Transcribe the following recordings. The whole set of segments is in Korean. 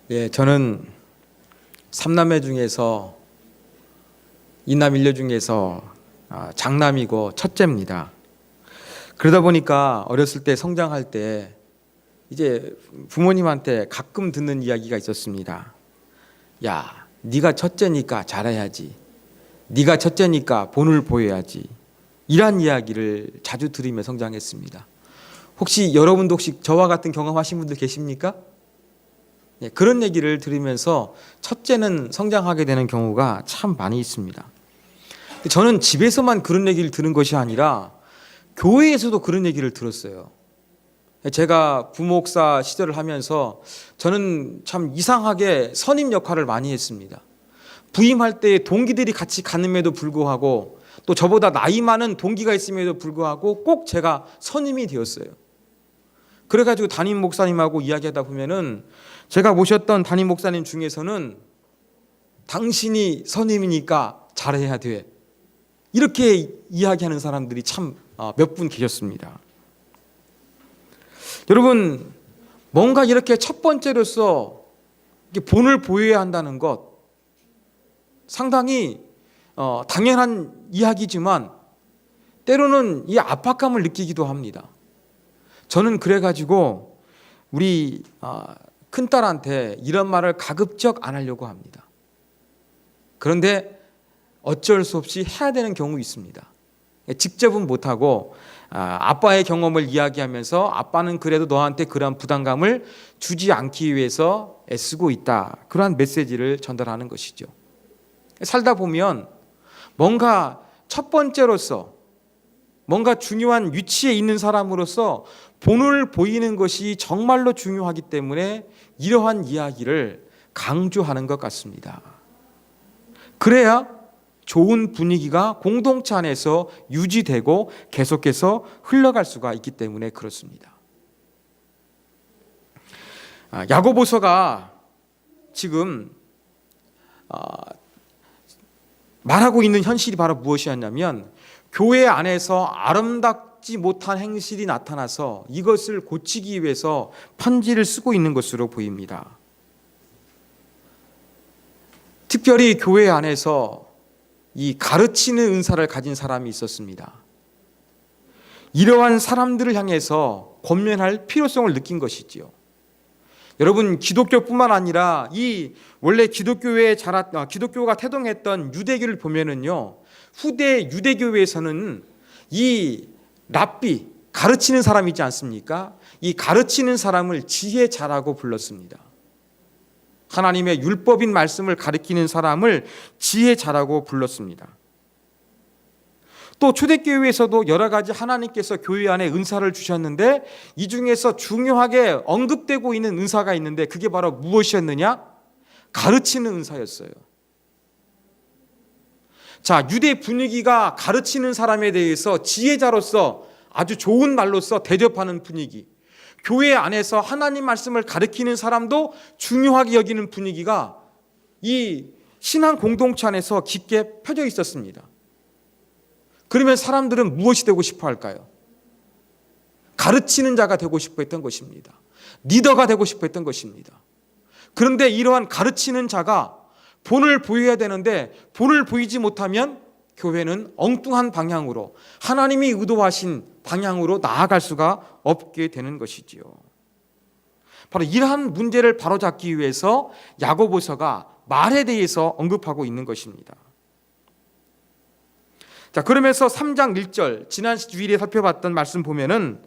예, 저는 삼남매 중에서 이남 일녀 중에서 장남이고 첫째입니다. 그러다 보니까 어렸을 때 성장할 때 이제 부모님한테 가끔 듣는 이야기가 있었습니다. 야, 네가 첫째니까 잘해야지. 네가 첫째니까 본을 보여야지. 이런 이야기를 자주 들으며 성장했습니다. 혹시 여러분도 혹시 저와 같은 경험하신 분들 계십니까? 예, 그런 얘기를 들으면서 첫째는 성장하게 되는 경우가 참 많이 있습니다. 저는 집에서만 그런 얘기를 들은 것이 아니라 교회에서도 그런 얘기를 들었어요. 제가 부목사 시절을 하면서 저는 참 이상하게 선임 역할을 많이 했습니다. 부임할 때 동기들이 같이 가는에도 불구하고 또 저보다 나이 많은 동기가 있음에도 불구하고 꼭 제가 선임이 되었어요. 그래가지고 담임 목사님하고 이야기하다 보면은 제가 모셨던 담임 목사님 중에서는 당신이 선임이니까 잘해야 돼. 이렇게 이야기하는 사람들이 참 몇 분 계셨습니다. 여러분, 뭔가 이렇게 첫 번째로서 본을 보여야 한다는 것 상당히 당연한 이야기지만 때로는 이 압박감을 느끼기도 합니다. 저는 그래가지고 우리 큰딸한테 이런 말을 가급적 안 하려고 합니다. 그런데 어쩔 수 없이 해야 되는 경우 있습니다. 직접은 못하고 아빠의 경험을 이야기하면서 아빠는 그래도 너한테 그런 부담감을 주지 않기 위해서 애쓰고 있다. 그러한 메시지를 전달하는 것이죠. 살다 보면 뭔가 첫 번째로서 뭔가 중요한 위치에 있는 사람으로서 본을 보이는 것이 정말로 중요하기 때문에 이러한 이야기를 강조하는 것 같습니다. 그래야 좋은 분위기가 공동체 안에서 유지되고 계속해서 흘러갈 수가 있기 때문에 그렇습니다. 야고보서가 지금 말하고 있는 현실이 바로 무엇이었냐면 교회 안에서 아름답지 못한 행실이 나타나서 이것을 고치기 위해서 편지를 쓰고 있는 것으로 보입니다. 특별히 교회 안에서 이 가르치는 은사를 가진 사람이 있었습니다. 이러한 사람들을 향해서 권면할 필요성을 느낀 것이지요. 여러분, 기독교뿐만 아니라 이 원래 기독교가 태동했던 유대교를 보면은요, 후대 유대교에서는 이 랍비 가르치는 사람이 있지 않습니까? 이 가르치는 사람을 지혜자라고 불렀습니다. 하나님의 율법인 말씀을 가르치는 사람을 지혜자라고 불렀습니다. 또 초대교회에서도 여러 가지 하나님께서 교회 안에 은사를 주셨는데 이 중에서 중요하게 언급되고 있는 은사가 있는데 그게 바로 무엇이었느냐? 가르치는 은사였어요. 자, 유대 분위기가 가르치는 사람에 대해서 지혜자로서 아주 좋은 말로서 대접하는 분위기, 교회 안에서 하나님 말씀을 가르치는 사람도 중요하게 여기는 분위기가 이 신앙 공동체 안에서 깊게 펴져 있었습니다. 그러면 사람들은 무엇이 되고 싶어 할까요? 가르치는 자가 되고 싶어 했던 것입니다. 리더가 되고 싶어 했던 것입니다. 그런데 이러한 가르치는 자가 본을 보여야 되는데 본을 보이지 못하면 교회는 엉뚱한 방향으로 하나님이 의도하신 방향으로 나아갈 수가 없게 되는 것이지요. 바로 이러한 문제를 바로잡기 위해서 야고보서가 말에 대해서 언급하고 있는 것입니다. 자, 그러면서 3장 1절 지난 주일에 살펴봤던 말씀 보면은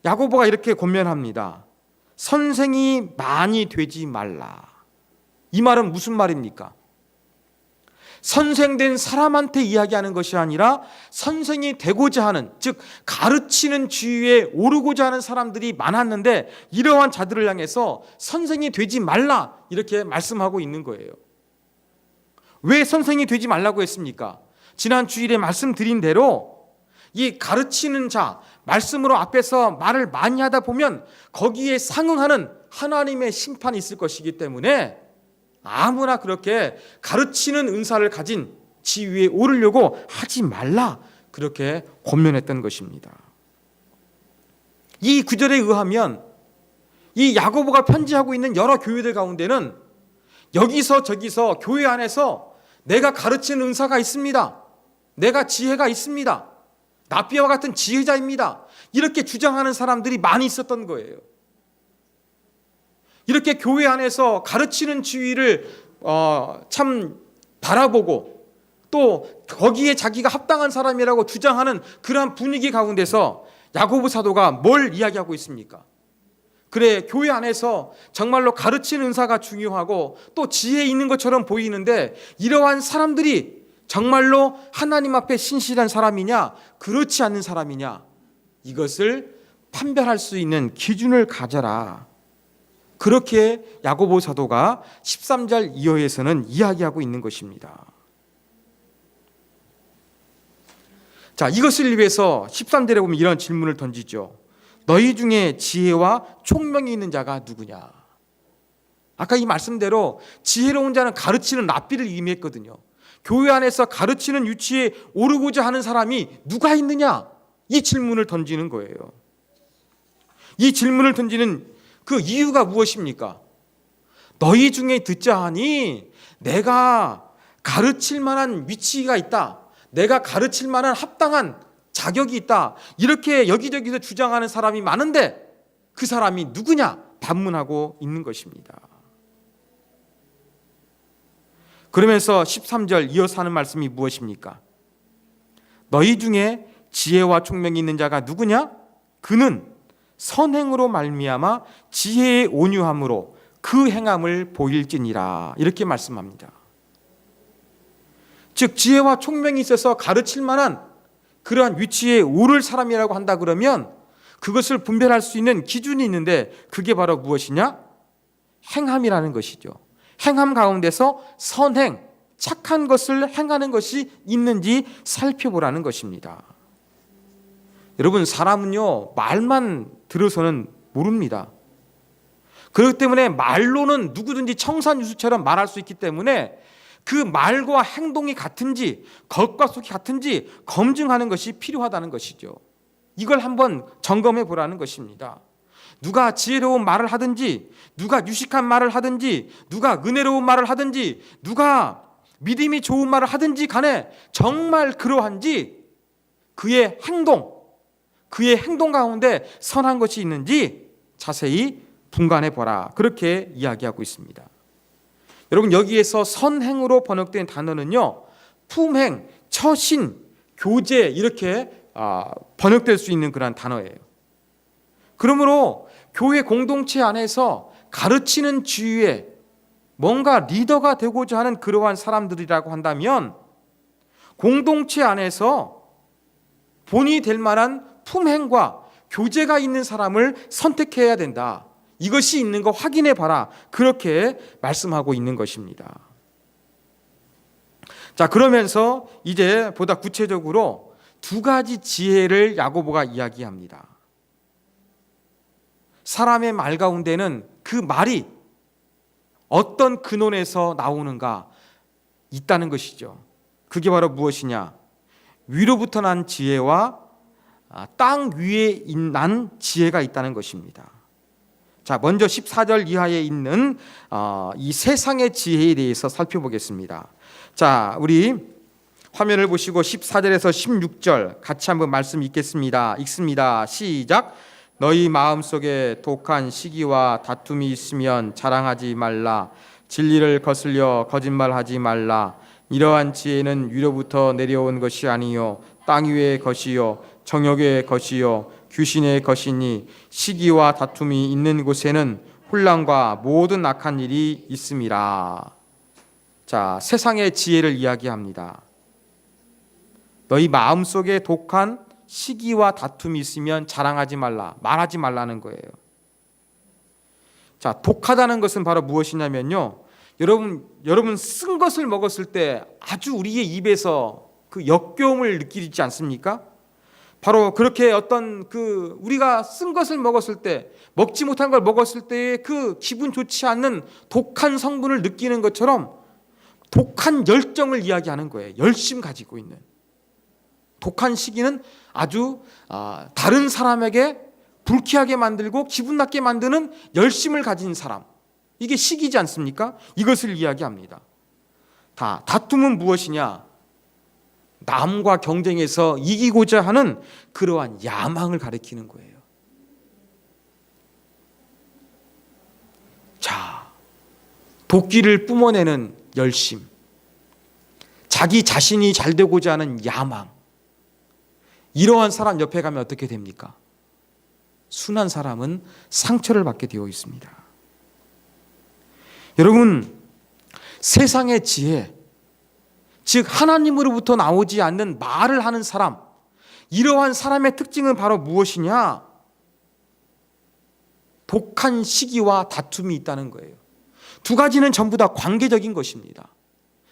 야고보가 이렇게 권면합니다. 선생이 많이 되지 말라. 이 말은 무슨 말입니까? 선생된 사람한테 이야기하는 것이 아니라 선생이 되고자 하는, 즉 가르치는 지위에 오르고자 하는 사람들이 많았는데 이러한 자들을 향해서 선생이 되지 말라 이렇게 말씀하고 있는 거예요. 왜 선생이 되지 말라고 했습니까? 지난 주일에 말씀드린 대로 이 가르치는 자, 말씀으로 앞에서 말을 많이 하다 보면 거기에 상응하는 하나님의 심판이 있을 것이기 때문에 아무나 그렇게 가르치는 은사를 가진 지위에 오르려고 하지 말라 그렇게 권면했던 것입니다. 이 구절에 의하면 이 야고보가 편지하고 있는 여러 교회들 가운데는 여기서 저기서 교회 안에서 내가 가르치는 은사가 있습니다. 내가 지혜가 있습니다. 납비와 같은 지혜자입니다. 이렇게 주장하는 사람들이 많이 있었던 거예요. 이렇게 교회 안에서 가르치는 지위를 참 바라보고 또 거기에 자기가 합당한 사람이라고 주장하는 그러한 분위기 가운데서 야고보 사도가 뭘 이야기하고 있습니까? 그래, 교회 안에서 정말로 가르치는 은사가 중요하고 또 지혜 있는 것처럼 보이는데 이러한 사람들이 정말로 하나님 앞에 신실한 사람이냐 그렇지 않는 사람이냐, 이것을 판별할 수 있는 기준을 가져라. 그렇게 야고보 사도가 13절 이하에서는 이야기하고 있는 것입니다. 자, 이것을 위해서 13절에 보면 이런 질문을 던지죠. 너희 중에 지혜와 총명이 있는 자가 누구냐? 아까 이 말씀대로 지혜로운 자는 가르치는 랍비를 의미했거든요. 교회 안에서 가르치는 위치에 오르고자 하는 사람이 누가 있느냐? 이 질문을 던지는 거예요. 이 질문을 던지는 그 이유가 무엇입니까? 너희 중에 듣자 하니 내가 가르칠 만한 위치가 있다. 내가 가르칠 만한 합당한 자격이 있다. 이렇게 여기저기서 주장하는 사람이 많은데 그 사람이 누구냐? 반문하고 있는 것입니다. 그러면서 13절 이어서 하는 말씀이 무엇입니까? 너희 중에 지혜와 총명이 있는 자가 누구냐? 그는 선행으로 말미암아 지혜의 온유함으로 그 행함을 보일지니라. 이렇게 말씀합니다. 즉 지혜와 총명이 있어서 가르칠 만한 그러한 위치에 오를 사람이라고 한다 그러면 그것을 분별할 수 있는 기준이 있는데 그게 바로 무엇이냐? 행함이라는 것이죠. 행함 가운데서 선행, 착한 것을 행하는 것이 있는지 살펴보라는 것입니다. 여러분, 사람은요 말만 들어서는 모릅니다. 그렇기 때문에 말로는 누구든지 청산유수처럼 말할 수 있기 때문에 그 말과 행동이 같은지 겉과 속이 같은지 검증하는 것이 필요하다는 것이죠. 이걸 한번 점검해 보라는 것입니다. 누가 지혜로운 말을 하든지, 누가 유식한 말을 하든지, 누가 은혜로운 말을 하든지, 누가 믿음이 좋은 말을 하든지 간에 정말 그러한지 그의 행동 가운데 선한 것이 있는지 자세히 분간해 보라. 그렇게 이야기하고 있습니다. 여러분, 여기에서 선행으로 번역된 단어는요 품행, 처신, 교제 이렇게 번역될 수 있는 그런 단어예요. 그러므로 교회 공동체 안에서 가르치는 지위에 뭔가 리더가 되고자 하는 그러한 사람들이라고 한다면 공동체 안에서 본이 될 만한 품행과 교제가 있는 사람을 선택해야 된다. 이것이 있는 거 확인해 봐라. 그렇게 말씀하고 있는 것입니다. 자, 그러면서 이제 보다 구체적으로 두 가지 지혜를 야고보가 이야기합니다. 사람의 말 가운데는 그 말이 어떤 근원에서 나오는가 있다는 것이죠. 그게 바로 무엇이냐? 위로부터 난 지혜와 땅 위에 난 지혜가 있다는 것입니다. 자, 먼저 14절 이하에 있는 이 세상의 지혜에 대해서 살펴보겠습니다. 자, 우리 화면을 보시고 14절에서 16절 같이 한번 말씀 읽겠습니다. 읽습니다. 시작. 너희 마음속에 독한 시기와 다툼이 있으면 자랑하지 말라. 진리를 거슬려 거짓말하지 말라. 이러한 지혜는 위로부터 내려온 것이 아니요 땅 위의 것이요 정욕의 것이요 귀신의 것이니 시기와 다툼이 있는 곳에는 혼란과 모든 악한 일이 있음이라. 자, 세상의 지혜를 이야기합니다. 너희 마음속에 독한 시기와 다툼이 있으면 자랑하지 말라, 말하지 말라는 거예요. 자, 독하다는 것은 바로 무엇이냐면요, 여러분 쓴 것을 먹었을 때 아주 우리의 입에서 그 역겨움을 느끼지 않습니까? 바로 그렇게 어떤 우리가 쓴 것을 먹었을 때, 먹지 못한 걸 먹었을 때의 그 기분 좋지 않는 독한 성분을 느끼는 것처럼 독한 열정을 이야기하는 거예요. 열심 가지고 있는 독한 시기는 아주 다른 사람에게 불쾌하게 만들고 기분 나게 만드는 열심을 가진 사람, 이게 시기지 않습니까? 이것을 이야기합니다. 다툼은 무엇이냐? 남과 경쟁해서 이기고자 하는 그러한 야망을 가리키는 거예요. 자, 도끼를 뿜어내는 열심, 자기 자신이 잘 되고자 하는 야망, 이러한 사람 옆에 가면 어떻게 됩니까? 순한 사람은 상처를 받게 되어 있습니다. 여러분, 세상의 지혜, 즉 하나님으로부터 나오지 않는 말을 하는 사람, 이러한 사람의 특징은 바로 무엇이냐? 독한 시기와 다툼이 있다는 거예요. 두 가지는 전부 다 관계적인 것입니다.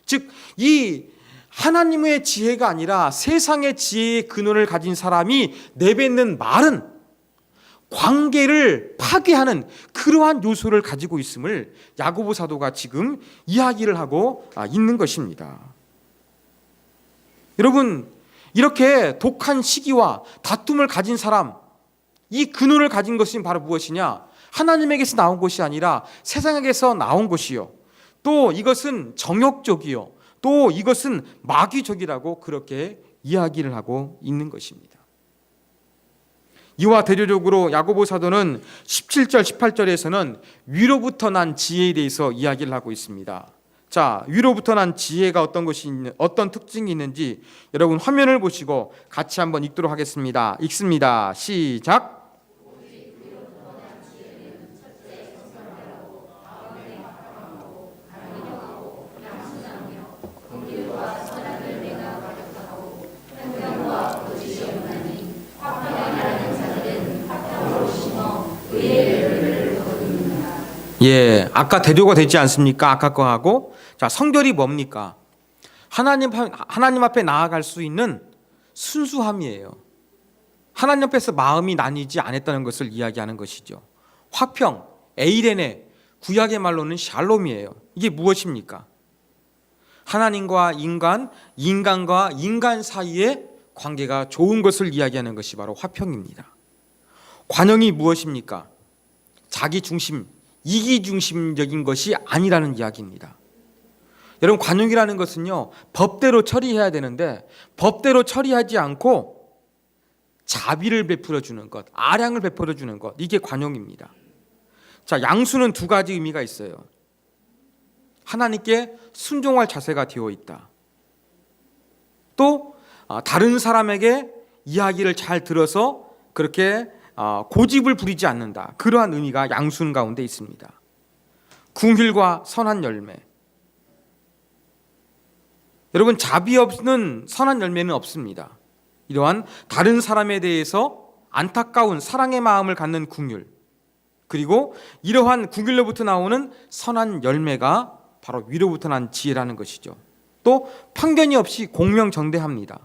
즉, 이 하나님의 지혜가 아니라 세상의 지혜의 근원을 가진 사람이 내뱉는 말은 관계를 파괴하는 그러한 요소를 가지고 있음을 야고보 사도가 지금 이야기를 하고 있는 것입니다. 여러분, 이렇게 독한 시기와 다툼을 가진 사람, 이 근원을 가진 것이 바로 무엇이냐? 하나님에게서 나온 것이 아니라 세상에게서 나온 것이요, 또 이것은 정욕적이요, 또 이것은 마귀적이라고 그렇게 이야기를 하고 있는 것입니다. 이와 대조적으로 야고보 사도는 17절 18절에서는 위로부터 난 지혜에 대해서 이야기를 하고 있습니다. 자, 위로부터 난 지혜가 어떤 특징이 있는지 여러분 화면을 보시고 같이 한번 읽도록 하겠습니다. 읽습니다. 시작. 예, 아까 대조가 되지 않습니까? 아까 거하고. 자, 성결이 뭡니까? 하나님 앞에 나아갈 수 있는 순수함이에요. 하나님 앞에서 마음이 나뉘지 않았다는 것을 이야기하는 것이죠. 화평, 에이레네, 구약의 말로는 샬롬이에요. 이게 무엇입니까? 하나님과 인간과 인간 사이의 관계가 좋은 것을 이야기하는 것이 바로 화평입니다. 관용이 무엇입니까? 자기 중심, 이기 중심적인 것이 아니라는 이야기입니다. 여러분, 관용이라는 것은요, 법대로 처리해야 되는데 법대로 처리하지 않고 자비를 베풀어 주는 것, 아량을 베풀어 주는 것, 이게 관용입니다. 자, 양수는 두 가지 의미가 있어요. 하나님께 순종할 자세가 되어 있다. 또 다른 사람에게 이야기를 잘 들어서 그렇게 고집을 부리지 않는다. 그러한 의미가 양순 가운데 있습니다. 긍휼과 선한 열매. 여러분, 자비 없는 선한 열매는 없습니다. 이러한 다른 사람에 대해서 안타까운 사랑의 마음을 갖는 긍휼, 그리고 이러한 긍휼로부터 나오는 선한 열매가 바로 위로부터 난 지혜라는 것이죠. 또 편견이 없이 공명정대합니다.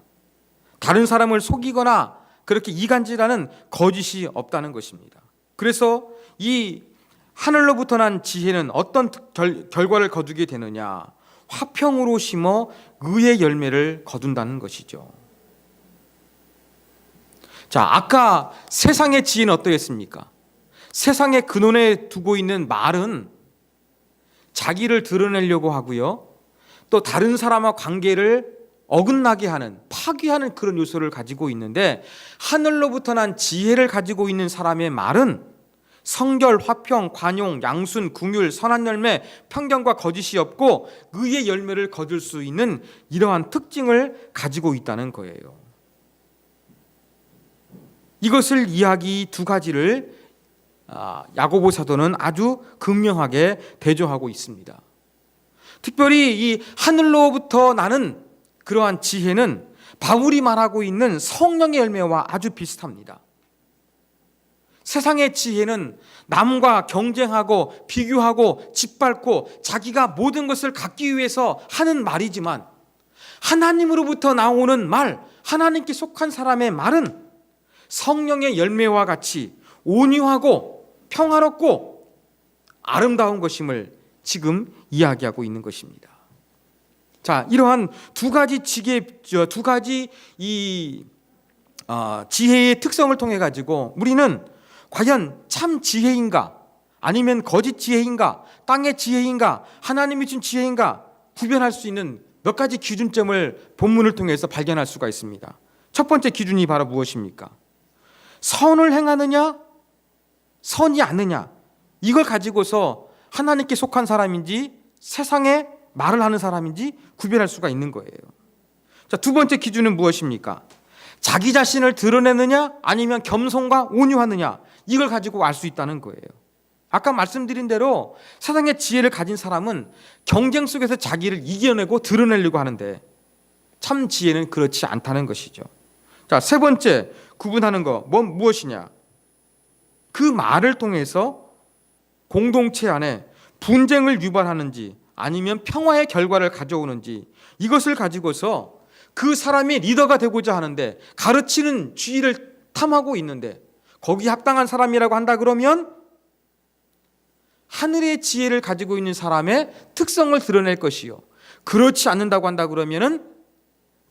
다른 사람을 속이거나 그렇게 이간질하는 거짓이 없다는 것입니다. 그래서 이 하늘로부터 난 지혜는 어떤 결과를 거두게 되느냐? 화평으로 심어 의의 열매를 거둔다는 것이죠. 자, 아까 세상의 지혜는 어떠했습니까? 세상의 근원에 두고 있는 말은 자기를 드러내려고 하고요, 또 다른 사람과 관계를 어긋나게 하는, 파괴하는 그런 요소를 가지고 있는데, 하늘로부터 난 지혜를 가지고 있는 사람의 말은 성결, 화평, 관용, 양순, 긍휼, 선한 열매, 편견과 거짓이 없고 의의 열매를 거둘 수 있는 이러한 특징을 가지고 있다는 거예요. 이것을 이야기 두 가지를 야고보 사도는 아주 극명하게 대조하고 있습니다. 특별히 이 하늘로부터 나는 그러한 지혜는 바울이 말하고 있는 성령의 열매와 아주 비슷합니다. 세상의 지혜는 남과 경쟁하고 비교하고 짓밟고 자기가 모든 것을 갖기 위해서 하는 말이지만, 하나님으로부터 나오는 말, 하나님께 속한 사람의 말은 성령의 열매와 같이 온유하고 평화롭고 아름다운 것임을 지금 이야기하고 있는 것입니다. 자, 이러한 두 가지 지혜의 특성을 통해 가지고 우리는 과연 참 지혜인가? 아니면 거짓 지혜인가? 땅의 지혜인가? 하나님이 준 지혜인가? 구별할 수 있는 몇 가지 기준점을 본문을 통해서 발견할 수가 있습니다. 첫 번째 기준이 바로 무엇입니까? 선을 행하느냐? 선이 않느냐? 이걸 가지고서 하나님께 속한 사람인지 세상에 말을 하는 사람인지 구별할 수가 있는 거예요. 자, 두 번째 기준은 무엇입니까? 자기 자신을 드러내느냐 아니면 겸손과 온유하느냐, 이걸 가지고 알 수 있다는 거예요. 아까 말씀드린 대로 세상의 지혜를 가진 사람은 경쟁 속에서 자기를 이겨내고 드러내려고 하는데 참 지혜는 그렇지 않다는 것이죠. 자, 세 번째 구분하는 거 무엇이냐? 그 말을 통해서 공동체 안에 분쟁을 유발하는지 아니면 평화의 결과를 가져오는지, 이것을 가지고서 그 사람이 리더가 되고자 하는데 가르치는 지위를 탐하고 있는데 거기에 합당한 사람이라고 한다 그러면 하늘의 지혜를 가지고 있는 사람의 특성을 드러낼 것이요, 그렇지 않는다고 한다 그러면은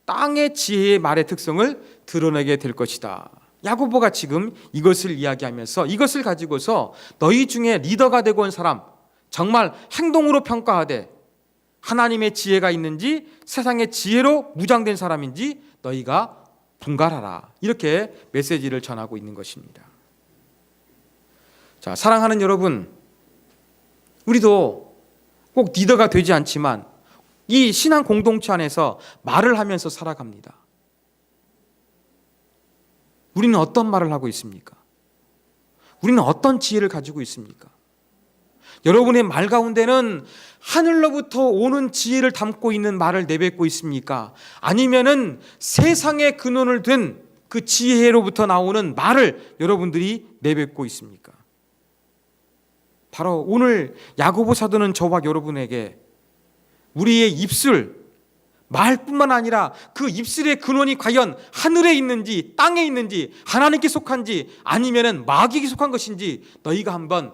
땅의 지혜의 말의 특성을 드러내게 될 것이다. 야고보가 지금 이것을 이야기하면서 이것을 가지고서 너희 중에 리더가 되고 온 사람, 정말 행동으로 평가하되 하나님의 지혜가 있는지 세상의 지혜로 무장된 사람인지 너희가 분갈하라, 이렇게 메시지를 전하고 있는 것입니다. 자, 사랑하는 여러분, 우리도 꼭 리더가 되지 않지만 이 신앙 공동체 안에서 말을 하면서 살아갑니다. 우리는 어떤 말을 하고 있습니까? 우리는 어떤 지혜를 가지고 있습니까? 여러분의 말 가운데는 하늘로부터 오는 지혜를 담고 있는 말을 내뱉고 있습니까? 아니면은 세상의 근원을 든 그 지혜로부터 나오는 말을 여러분들이 내뱉고 있습니까? 바로 오늘 야고보 사도는 저와 여러분에게 우리의 입술, 말뿐만 아니라 그 입술의 근원이 과연 하늘에 있는지 땅에 있는지 하나님께 속한지 아니면은 마귀에게 속한 것인지 너희가 한번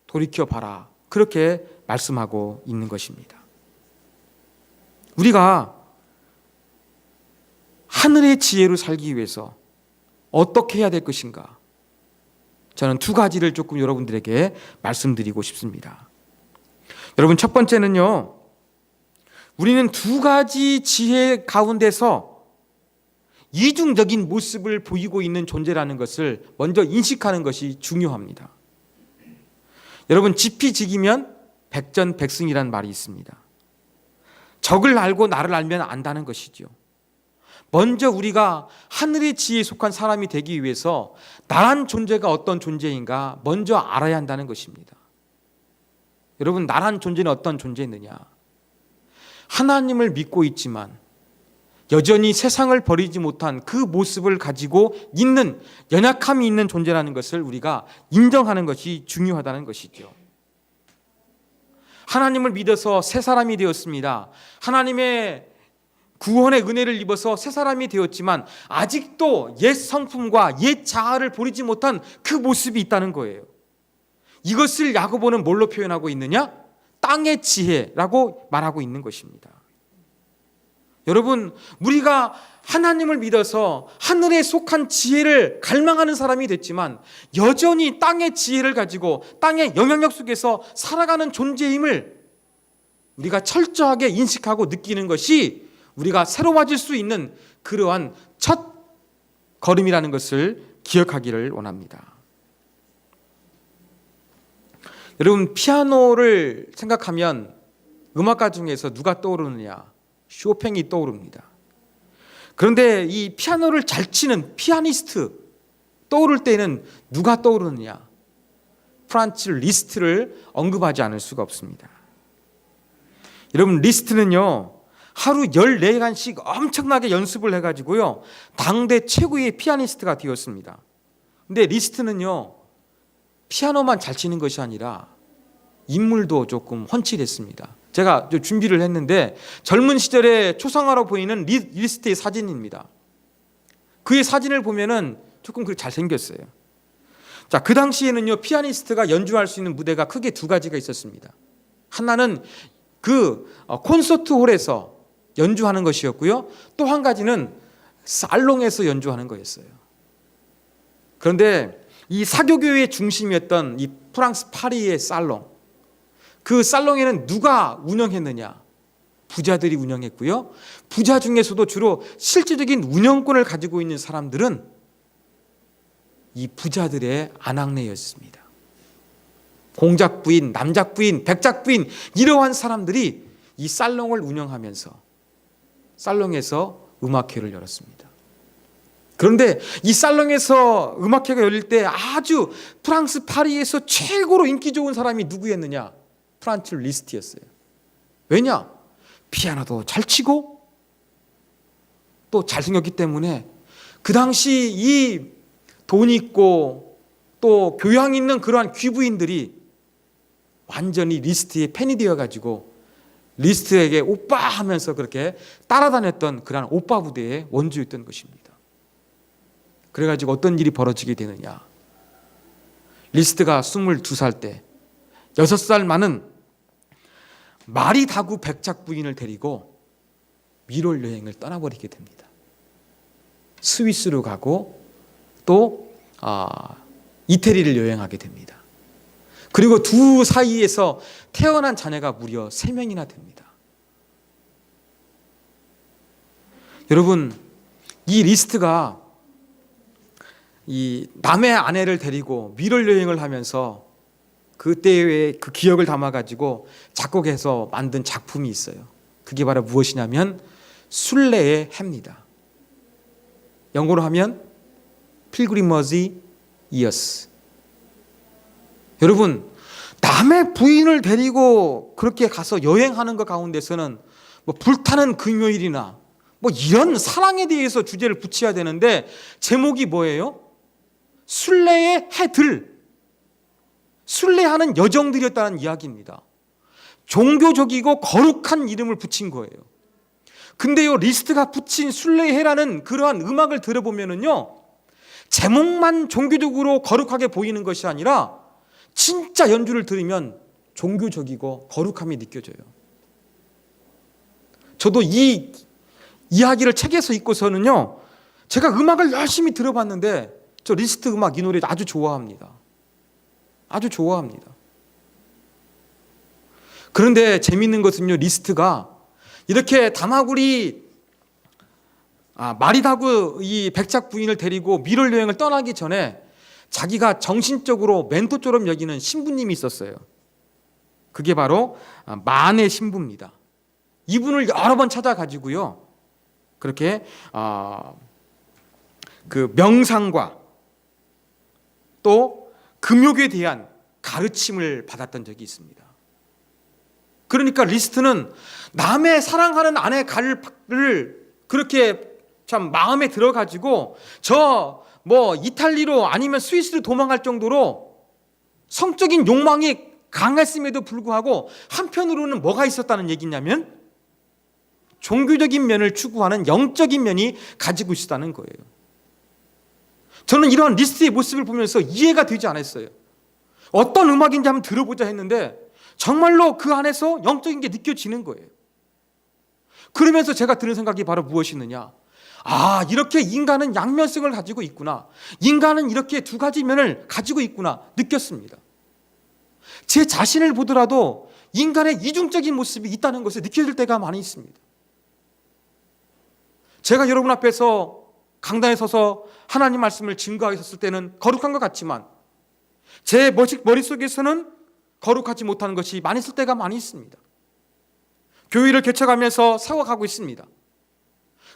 돌이켜봐라, 그렇게 말씀하고 있는 것입니다. 우리가 하늘의 지혜로 살기 위해서 어떻게 해야 될 것인가? 저는 두 가지를 조금 여러분들에게 말씀드리고 싶습니다. 여러분, 첫 번째는요, 우리는 두 가지 지혜 가운데서 이중적인 모습을 보이고 있는 존재라는 것을 먼저 인식하는 것이 중요합니다. 여러분, 지피지기면 백전백승이라는 말이 있습니다. 적을 알고 나를 알면 안다는 것이죠. 먼저 우리가 하늘의 지혜에 속한 사람이 되기 위해서 나란 존재가 어떤 존재인가 먼저 알아야 한다는 것입니다. 여러분, 나란 존재는 어떤 존재느냐? 하나님을 믿고 있지만 여전히 세상을 버리지 못한 그 모습을 가지고 있는, 연약함이 있는 존재라는 것을 우리가 인정하는 것이 중요하다는 것이죠. 하나님을 믿어서 새 사람이 되었습니다. 하나님의 구원의 은혜를 입어서 새 사람이 되었지만 아직도 옛 성품과 옛 자아를 버리지 못한 그 모습이 있다는 거예요. 이것을 야고보는 뭘로 표현하고 있느냐? 땅의 지혜라고 말하고 있는 것입니다. 여러분, 우리가 하나님을 믿어서 하늘에 속한 지혜를 갈망하는 사람이 됐지만 여전히 땅의 지혜를 가지고 땅의 영향력 속에서 살아가는 존재임을 우리가 철저하게 인식하고 느끼는 것이 우리가 새로워질 수 있는 그러한 첫 걸음이라는 것을 기억하기를 원합니다. 여러분, 피아노를 생각하면 음악가 중에서 누가 떠오르느냐? 쇼팽이 떠오릅니다. 그런데 이 피아노를 잘 치는 피아니스트 떠오를 때는 누가 떠오르느냐? 프란츠 리스트를 언급하지 않을 수가 없습니다. 여러분, 리스트는요, 하루 14시간씩 엄청나게 연습을 해가지고요, 당대 최고의 피아니스트가 되었습니다. 근데 리스트는요, 피아노만 잘 치는 것이 아니라 인물도 조금 훤칠했습니다. 제가 준비를 했는데 젊은 시절의 초상화로 보이는 리스트의 사진입니다. 그의 사진을 보면은 조금 그렇게 잘생겼어요. 자, 그 당시에는요, 피아니스트가 연주할 수 있는 무대가 크게 두 가지가 있었습니다. 하나는 그 콘서트홀에서 연주하는 것이었고요, 또 한 가지는 살롱에서 연주하는 거였어요. 그런데 이 사교교회의 중심이었던 이 프랑스 파리의 살롱, 그 살롱에는 누가 운영했느냐? 부자들이 운영했고요. 부자 중에서도 주로 실질적인 운영권을 가지고 있는 사람들은 이 부자들의 아낙네였습니다. 공작부인, 남작부인, 백작부인 이러한 사람들이 이 살롱을 운영하면서 살롱에서 음악회를 열었습니다. 그런데 이 살롱에서 음악회가 열릴 때 아주 프랑스 파리에서 최고로 인기 좋은 사람이 누구였느냐? 프란츠 리스트였어요. 왜냐? 피아노도 잘 치고 또 잘생겼기 때문에 그 당시 이 돈 있고 또 교양 있는 그러한 귀부인들이 완전히 리스트의 팬이 되어가지고 리스트에게 오빠 하면서 그렇게 따라다녔던 그러한 오빠 부대의 원조였던 것입니다. 그래가지고 어떤 일이 벌어지게 되느냐? 리스트가 22살 때 6살 많은 마리 다구 백작 부인을 데리고 미롤 여행을 떠나버리게 됩니다. 스위스로 가고 또 이태리를 여행하게 됩니다. 그리고 두 사이에서 태어난 자녀가 무려 3명이나 됩니다. 여러분, 이 리스트가 이 남의 아내를 데리고 미롤 여행을 하면서 그때의 그 기억을 담아가지고 작곡해서 만든 작품이 있어요. 그게 바로 무엇이냐면 순례의 해입니다. 영어로 하면 필그리머지 이어스. 여러분, 남의 부인을 데리고 그렇게 가서 여행하는 것 가운데서는 뭐 불타는 금요일이나 뭐 이런 사랑에 대해서 주제를 붙여야 되는데 제목이 뭐예요? 순례의 해들, 순례하는 여정들이었다는 이야기입니다. 종교적이고 거룩한 이름을 붙인 거예요. 근데요, 리스트가 붙인 순례의 해라는 그러한 음악을 들어보면은요, 제목만 종교적으로 거룩하게 보이는 것이 아니라 진짜 연주를 들으면 종교적이고 거룩함이 느껴져요. 저도 이 이야기를 책에서 읽고서는요, 제가 음악을 열심히 들어봤는데 저 리스트 음악 이 노래 아주 좋아합니다. 아주 좋아합니다. 그런데 재밌는 것은요, 리스트가 이렇게 다마구리 마리다구 이 백작 부인을 데리고 미롤 여행을 떠나기 전에 자기가 정신적으로 멘토처럼 여기는 신부님이 있었어요. 그게 바로 만의 신부입니다. 이분을 여러 번 찾아가지고요, 그렇게 그 명상과 또 금욕에 대한 가르침을 받았던 적이 있습니다. 그러니까 리스트는 남의 사랑하는 아내 가를 그렇게 참 마음에 들어가지고 저 뭐 이탈리로 아니면 스위스로 도망갈 정도로 성적인 욕망이 강했음에도 불구하고 한편으로는 뭐가 있었다는 얘기냐면 종교적인 면을 추구하는 영적인 면이 가지고 있었다는 거예요. 저는 이런 리스트의 모습을 보면서 이해가 되지 않았어요. 어떤 음악인지 한번 들어보자 했는데 정말로 그 안에서 영적인 게 느껴지는 거예요. 그러면서 제가 드는 생각이 바로 무엇이느냐? 이렇게 인간은 양면성을 가지고 있구나. 인간은 이렇게 두 가지 면을 가지고 있구나 느꼈습니다. 제 자신을 보더라도 인간의 이중적인 모습이 있다는 것을 느껴질 때가 많이 있습니다. 제가 여러분 앞에서 강단에 서서 하나님 말씀을 증거하게 섰을 때는 거룩한 것 같지만 제 머릿속에서는 거룩하지 못하는 것이 많이 있을 때가 많이 있습니다. 교회를 개척하면서 세워가고 있습니다.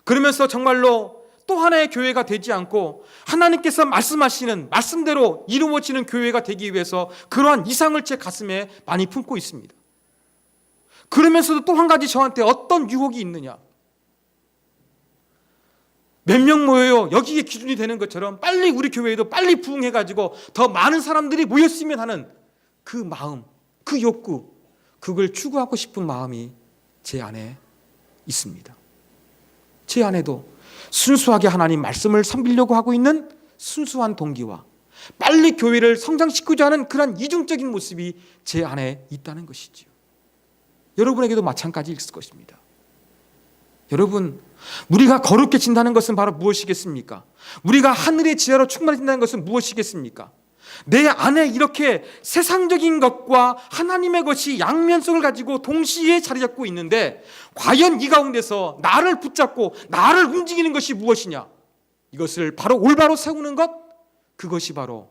그러면서 정말로 또 하나의 교회가 되지 않고 하나님께서 말씀하시는 말씀대로 이루어지는 교회가 되기 위해서 그러한 이상을 제 가슴에 많이 품고 있습니다. 그러면서도 또 한 가지 저한테 어떤 유혹이 있느냐? 몇 명 모여요. 여기에 기준이 되는 것처럼 빨리 우리 교회에도 빨리 부흥해가지고 더 많은 사람들이 모였으면 하는 그 마음, 그 욕구, 그걸 추구하고 싶은 마음이 제 안에 있습니다. 제 안에도 순수하게 하나님 말씀을 섬기려고 하고 있는 순수한 동기와 빨리 교회를 성장시키고자 하는 그런 이중적인 모습이 제 안에 있다는 것이지요. 여러분에게도 마찬가지일 것입니다. 여러분, 우리가 거룩해진다는 것은 바로 무엇이겠습니까? 우리가 하늘의 지혜로 충만해진다는 것은 무엇이겠습니까? 내 안에 이렇게 세상적인 것과 하나님의 것이 양면성을 가지고 동시에 자리 잡고 있는데 과연 이 가운데서 나를 붙잡고 나를 움직이는 것이 무엇이냐? 이것을 바로 올바로 세우는 것, 그것이 바로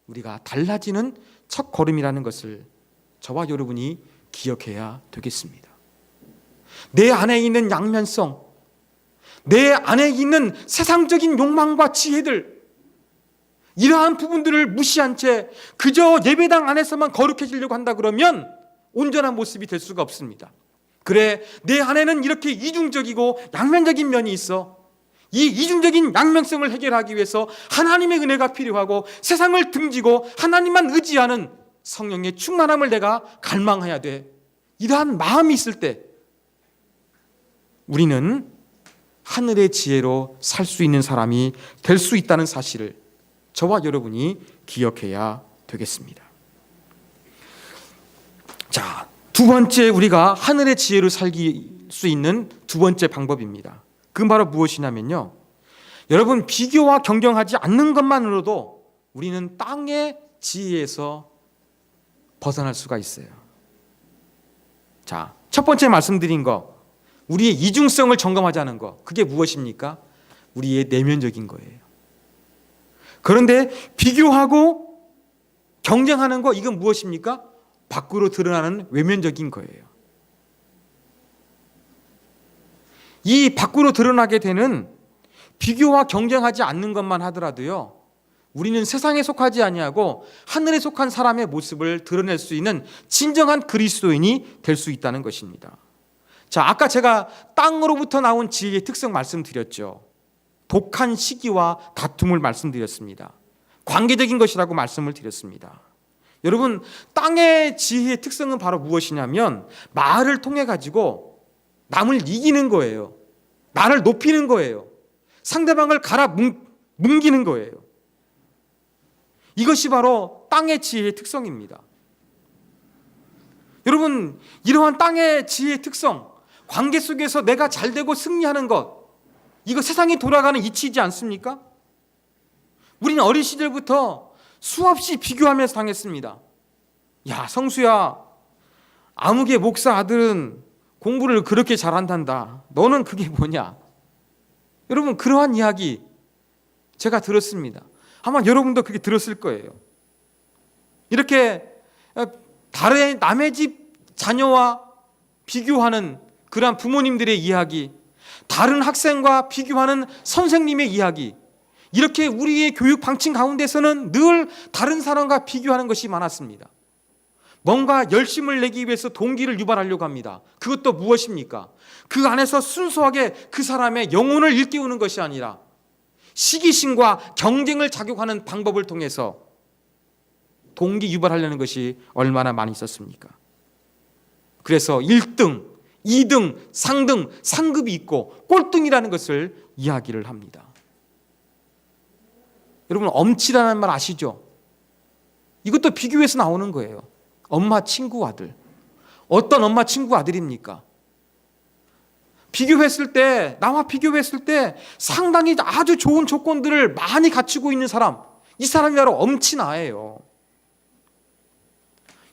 우리가 달라지는 첫 걸음이라는 것을 저와 여러분이 기억해야 되겠습니다. 내 안에 있는 양면성, 내 안에 있는 세상적인 욕망과 지혜들, 이러한 부분들을 무시한 채 그저 예배당 안에서만 거룩해지려고 한다 그러면 온전한 모습이 될 수가 없습니다. 그래, 내 안에는 이렇게 이중적이고 양면적인 면이 있어. 이 이중적인 양면성을 해결하기 위해서 하나님의 은혜가 필요하고 세상을 등지고 하나님만 의지하는 성령의 충만함을 내가 갈망해야 돼. 이러한 마음이 있을 때 우리는 하늘의 지혜로 살 수 있는 사람이 될 수 있다는 사실을 저와 여러분이 기억해야 되겠습니다. 자, 두 번째, 우리가 하늘의 지혜로 살기 수 있는 두 번째 방법입니다. 그건 바로 무엇이냐면요, 여러분, 비교와 경쟁하지 않는 것만으로도 우리는 땅의 지혜에서 벗어날 수가 있어요. 자, 첫 번째 말씀드린 거, 우리의 이중성을 점검하자는 거, 그게 무엇입니까? 우리의 내면적인 거예요. 그런데 비교하고 경쟁하는 거, 이건 무엇입니까? 밖으로 드러나는 외면적인 거예요. 이 밖으로 드러나게 되는 비교와 경쟁하지 않는 것만 하더라도요, 우리는 세상에 속하지 아니하고 하늘에 속한 사람의 모습을 드러낼 수 있는 진정한 그리스도인이 될 수 있다는 것입니다. 자, 아까 제가 땅으로부터 나온 지혜의 특성 말씀드렸죠. 독한 시기와 다툼을 말씀드렸습니다. 관계적인 것이라고 말씀을 드렸습니다. 여러분, 땅의 지혜의 특성은 바로 무엇이냐면 말을 통해 가지고 남을 이기는 거예요. 나를 높이는 거예요. 상대방을 갈아 뭉기는 거예요. 이것이 바로 땅의 지혜의 특성입니다. 여러분, 이러한 땅의 지혜의 특성, 관계 속에서 내가 잘되고 승리하는 것, 이거 세상이 돌아가는 이치이지 않습니까? 우리는 어린 시절부터 수없이 비교하면서 당했습니다. 야, 성수야, 아무개 목사 아들은 공부를 그렇게 잘한단다. 너는 그게 뭐냐? 여러분, 그러한 이야기 제가 들었습니다. 아마 여러분도 그렇게 들었을 거예요. 이렇게 다른 남의 집 자녀와 비교하는 그러한 부모님들의 이야기, 다른 학생과 비교하는 선생님의 이야기, 이렇게 우리의 교육 방침 가운데서는 늘 다른 사람과 비교하는 것이 많았습니다. 뭔가 열심을 내기 위해서 동기를 유발하려고 합니다. 그것도 무엇입니까? 그 안에서 순수하게 그 사람의 영혼을 일깨우는 것이 아니라 시기심과 경쟁을 자극하는 방법을 통해서 동기 유발하려는 것이 얼마나 많이 있었습니까? 그래서 1등, 2등, 상등, 상급이 있고 꼴등이라는 것을 이야기를 합니다. 여러분, 엄치라는 말 아시죠? 이것도 비교해서 나오는 거예요. 엄마 친구 아들. 어떤 엄마 친구 아들입니까? 비교했을 때, 나와 비교했을 때 상당히 아주 좋은 조건들을 많이 갖추고 있는 사람, 이 사람이 바로 엄친아예요.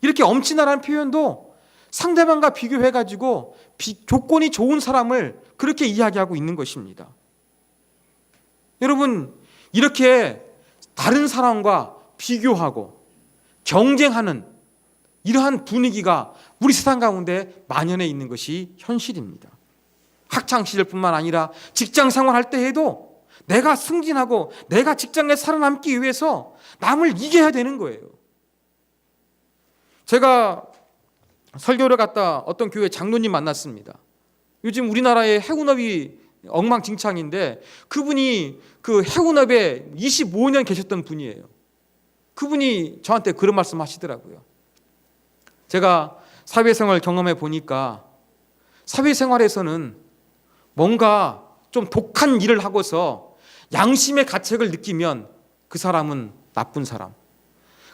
이렇게 엄친아라는 표현도 상대방과 비교해가지고 조건이 좋은 사람을 그렇게 이야기하고 있는 것입니다. 여러분, 이렇게 다른 사람과 비교하고 경쟁하는 이러한 분위기가 우리 세상 가운데 만연해 있는 것이 현실입니다. 학창시절뿐만 아니라 직장 생활할 때에도 내가 승진하고 내가 직장에 살아남기 위해서 남을 이겨야 되는 거예요. 제가 설교를 갔다 어떤 교회 장로님 만났습니다. 요즘 우리나라의 해운업이 엉망진창인데 그분이 그 해운업에 25년 계셨던 분이에요. 그분이 저한테 그런 말씀 하시더라고요. 제가 사회생활 경험해 보니까 사회생활에서는 뭔가 좀 독한 일을 하고서 양심의 가책을 느끼면 그 사람은 나쁜 사람,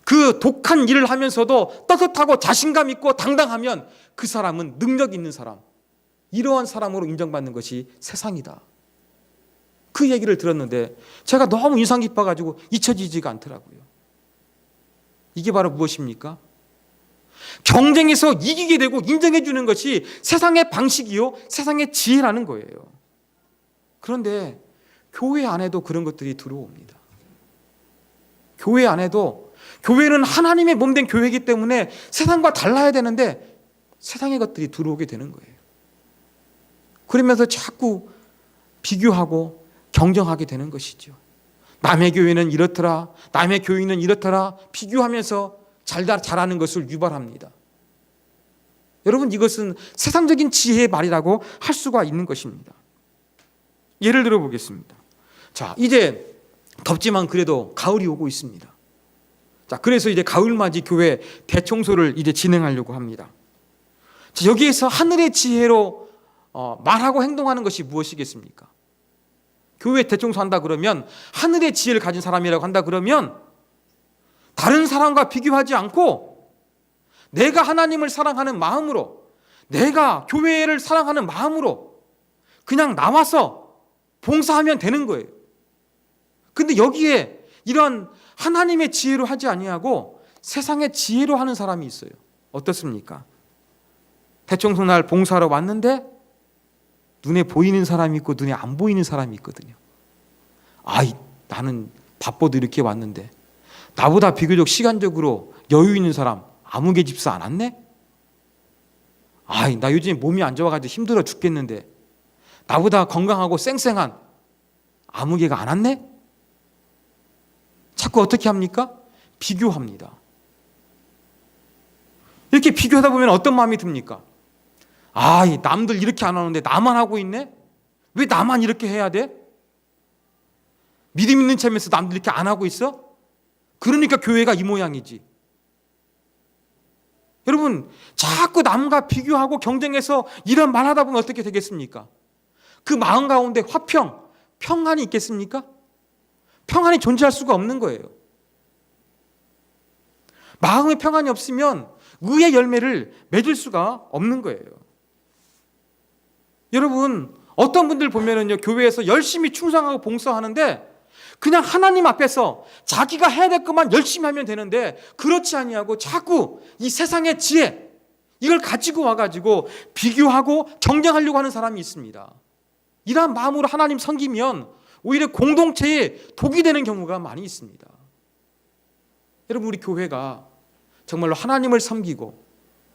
그 독한 일을 하면서도 떳떳하고 자신감 있고 당당하면 그 사람은 능력 있는 사람, 이러한 사람으로 인정받는 것이 세상이다. 그 얘기를 들었는데 제가 너무 인상 깊어가지고 잊혀지지가 않더라고요. 이게 바로 무엇입니까? 경쟁에서 이기게 되고 인정해 주는 것이 세상의 방식이요, 세상의 지혜라는 거예요. 그런데 교회 안에도 그런 것들이 들어옵니다. 교회 안에도, 교회는 하나님의 몸된 교회이기 때문에 세상과 달라야 되는데 세상의 것들이 들어오게 되는 거예요. 그러면서 자꾸 비교하고 경쟁하게 되는 것이죠. 남의 교회는 이렇더라, 남의 교인은 이렇더라, 비교하면서 잘하는 것을 유발합니다. 여러분, 이것은 세상적인 지혜의 말이라고 할 수가 있는 것입니다. 예를 들어 보겠습니다. 자, 이제 덥지만 그래도 가을이 오고 있습니다. 자, 그래서 이제 가을맞이 교회 대청소를 이제 진행하려고 합니다. 자, 여기에서 하늘의 지혜로 말하고 행동하는 것이 무엇이겠습니까? 교회 대청소한다 그러면, 하늘의 지혜를 가진 사람이라고 한다 그러면 다른 사람과 비교하지 않고 내가 하나님을 사랑하는 마음으로, 내가 교회를 사랑하는 마음으로 그냥 나와서 봉사하면 되는 거예요. 근데 여기에 이런 하나님의 지혜로 하지 아니하고 세상의 지혜로 하는 사람이 있어요. 어떻습니까? 대청소 날 봉사하러 왔는데 눈에 보이는 사람이 있고 눈에 안 보이는 사람이 있거든요. 나는 바빠도 이렇게 왔는데 나보다 비교적 시간적으로 여유 있는 사람 아무개 집사 안 왔네? 나 요즘에 몸이 안 좋아가지고 힘들어 죽겠는데 나보다 건강하고 쌩쌩한 아무개가 안 왔네? 자꾸 어떻게 합니까? 비교합니다. 이렇게 비교하다 보면 어떤 마음이 듭니까? 남들 이렇게 안 하는데 나만 하고 있네? 왜 나만 이렇게 해야 돼? 믿음 있는 척하면서 남들 이렇게 안 하고 있어? 그러니까 교회가 이 모양이지. 여러분, 자꾸 남과 비교하고 경쟁해서 이런 말 하다 보면 어떻게 되겠습니까? 그 마음 가운데 평안이 있겠습니까? 평안이 존재할 수가 없는 거예요. 마음의 평안이 없으면 의의 열매를 맺을 수가 없는 거예요. 여러분, 어떤 분들 보면은요, 교회에서 열심히 충성하고 봉사하는데 그냥 하나님 앞에서 자기가 해야 될 것만 열심히 하면 되는데 그렇지 아니하고 자꾸 이 세상의 지혜, 이걸 가지고 와가지고 비교하고 경쟁하려고 하는 사람이 있습니다. 이러한 마음으로 하나님 섬기면 오히려 공동체에 독이 되는 경우가 많이 있습니다. 여러분, 우리 교회가 정말로 하나님을 섬기고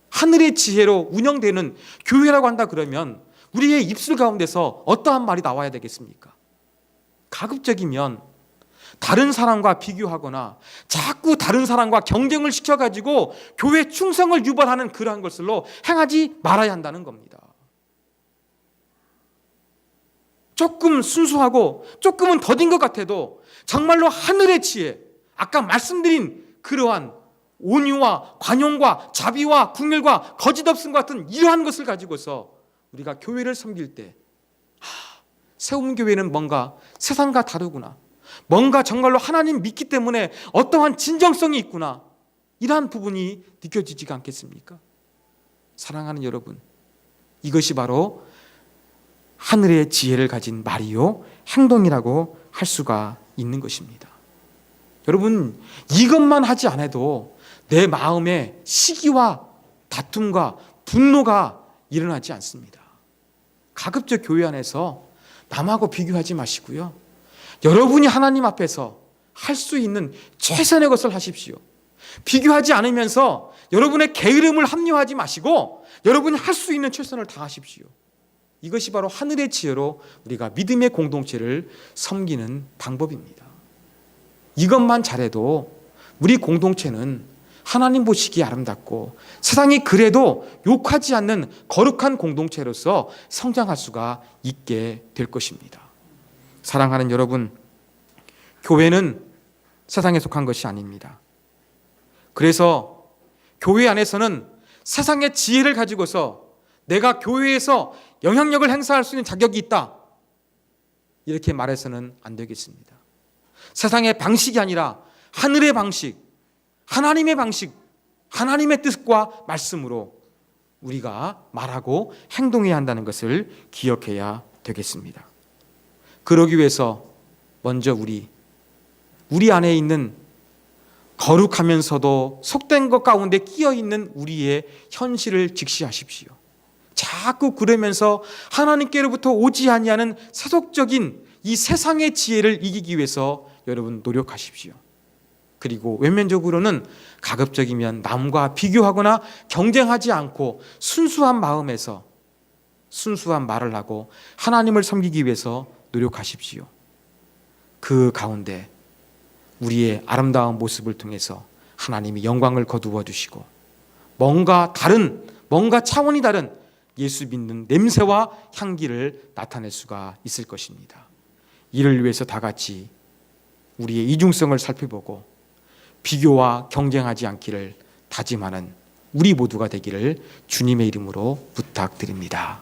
하늘의 지혜로 운영되는 교회라고 한다 그러면 우리의 입술 가운데서 어떠한 말이 나와야 되겠습니까? 가급적이면 다른 사람과 비교하거나 자꾸 다른 사람과 경쟁을 시켜가지고 교회 충성을 유발하는 그러한 것으로 행하지 말아야 한다는 겁니다. 조금 순수하고 조금은 더딘 것 같아도 정말로 하늘의 지혜, 아까 말씀드린 그러한 온유와 관용과 자비와 국률과 거짓 없음 같은 이러한 것을 가지고서 우리가 교회를 섬길 때 세움교회는 뭔가 세상과 다르구나, 뭔가 정말로 하나님 믿기 때문에 어떠한 진정성이 있구나, 이러한 부분이 느껴지지가 않겠습니까? 사랑하는 여러분, 이것이 바로 하늘의 지혜를 가진 말이요 행동이라고 할 수가 있는 것입니다. 여러분, 이것만 하지 않아도 내 마음에 시기와 다툼과 분노가 일어나지 않습니다. 가급적 교회 안에서 남하고 비교하지 마시고요, 여러분이 하나님 앞에서 할 수 있는 최선의 것을 하십시오. 비교하지 않으면서 여러분의 게으름을 합리화하지 마시고 여러분이 할 수 있는 최선을 다하십시오. 이것이 바로 하늘의 지혜로 우리가 믿음의 공동체를 섬기는 방법입니다. 이것만 잘해도 우리 공동체는 하나님 보시기에 아름답고 세상이 그래도 욕하지 않는 거룩한 공동체로서 성장할 수가 있게 될 것입니다. 사랑하는 여러분, 교회는 세상에 속한 것이 아닙니다. 그래서 교회 안에서는 세상의 지혜를 가지고서 내가 교회에서 영향력을 행사할 수 있는 자격이 있다, 이렇게 말해서는 안 되겠습니다. 세상의 방식이 아니라 하늘의 방식, 하나님의 방식, 하나님의 뜻과 말씀으로 우리가 말하고 행동해야 한다는 것을 기억해야 되겠습니다. 그러기 위해서 먼저 우리 안에 있는 거룩하면서도 속된 것 가운데 끼어 있는 우리의 현실을 직시하십시오. 자꾸 그러면서 하나님께로부터 오지 아니하는 세속적인 이 세상의 지혜를 이기기 위해서 여러분 노력하십시오. 그리고 외면적으로는 가급적이면 남과 비교하거나 경쟁하지 않고 순수한 마음에서 순수한 말을 하고 하나님을 섬기기 위해서 노력하십시오. 그 가운데 우리의 아름다운 모습을 통해서 하나님이 영광을 거두어 주시고 뭔가 차원이 다른 예수 믿는 냄새와 향기를 나타낼 수가 있을 것입니다. 이를 위해서 다 같이 우리의 이중성을 살펴보고 비교와 경쟁하지 않기를 다짐하는 우리 모두가 되기를 주님의 이름으로 부탁드립니다.